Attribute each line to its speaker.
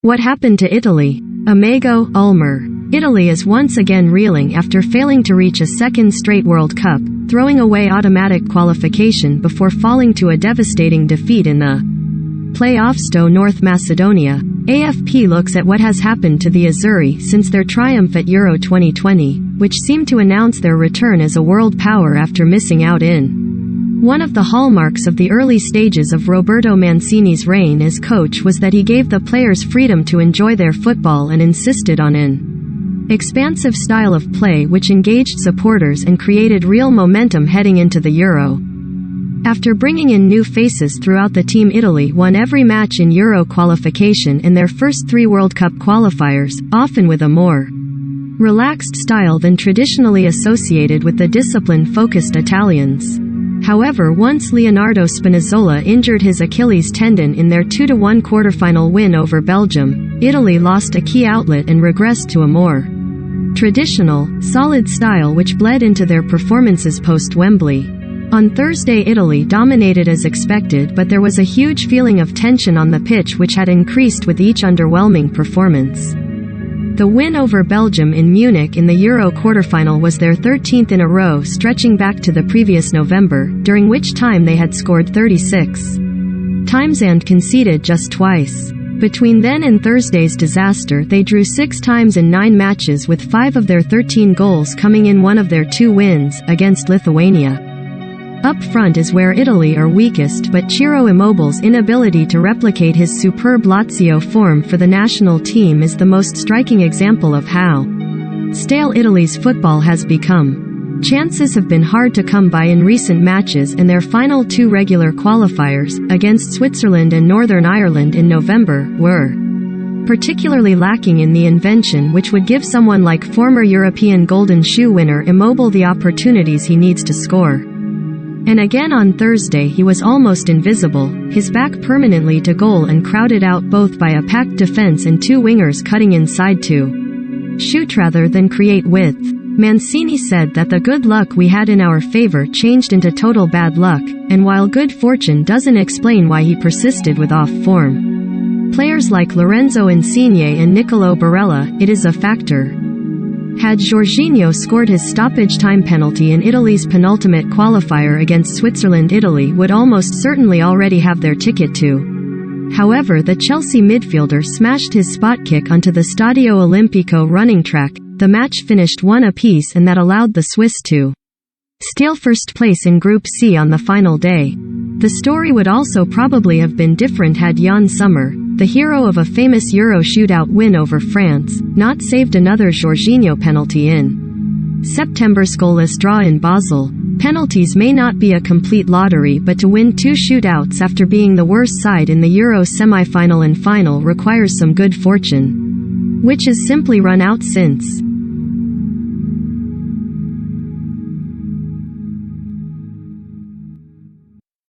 Speaker 1: What happened to Italy? Amago, Ulmer. Italy is once again reeling after failing to reach a second straight World Cup, throwing away automatic qualification before falling to a devastating defeat in the playoffs to North Macedonia. AFP looks at what has happened to the Azzurri since their triumph at Euro 2020, which seemed to announce their return as a world power after missing out in one of the hallmarks of the early stages of Roberto Mancini's reign as coach was that he gave the players freedom to enjoy their football and insisted on an expansive style of play which engaged supporters and created real momentum heading into the Euro. After bringing in new faces throughout the team, Italy won every match in Euro qualification in their first 3 World Cup qualifiers, often with a more relaxed style than traditionally associated with the discipline-focused Italians. However, once Leonardo Spinazzola injured his Achilles tendon in their 2-1 quarterfinal win over Belgium, Italy lost a key outlet and regressed to a more traditional, solid style which bled into their performances post-Wembley. On Thursday, Italy dominated as expected, but there was a huge feeling of tension on the pitch which had increased with each underwhelming performance. The win over Belgium in Munich in the Euro quarterfinal was their 13th in a row, stretching back to the previous November, during which time they had scored 36 times and conceded just twice. Between then and Thursday's disaster, they drew 6 times in 9 matches, with 5 of their 13 goals coming in one of their 2 wins, against Lithuania. Up front is where Italy are weakest, but Ciro Immobile's inability to replicate his superb Lazio form for the national team is the most striking example of how stale Italy's football has become. Chances have been hard to come by in recent matches, and their final 2 regular qualifiers, against Switzerland and Northern Ireland in November, were particularly lacking in the invention which would give someone like former European Golden Shoe winner Immobile the opportunities he needs to score. And again on Thursday he was almost invisible, his back permanently to goal and crowded out both by a packed defense and 2 wingers cutting inside to shoot rather than create width. Mancini said that the good luck we had in our favor changed into total bad luck, and while good fortune doesn't explain why he persisted with off-form players like Lorenzo Insigne and Niccolò Barella, it is a factor. Had Jorginho scored his stoppage time penalty in Italy's penultimate qualifier against Switzerland, Italy would almost certainly already have their ticket too. However, the Chelsea midfielder smashed his spot kick onto the Stadio Olimpico running track. The match finished 1 apiece, and that allowed the Swiss to steal first place in Group C on the final day. The story would also probably have been different had Jan Sommer, the hero of a famous Euro shootout win over France, not saved another Jorginho penalty in September's goalless draw in Basel. Penalties may not be a complete lottery, but to win 2 shootouts after being the worst side in the Euro semi-final and final requires some good fortune, which has simply run out since.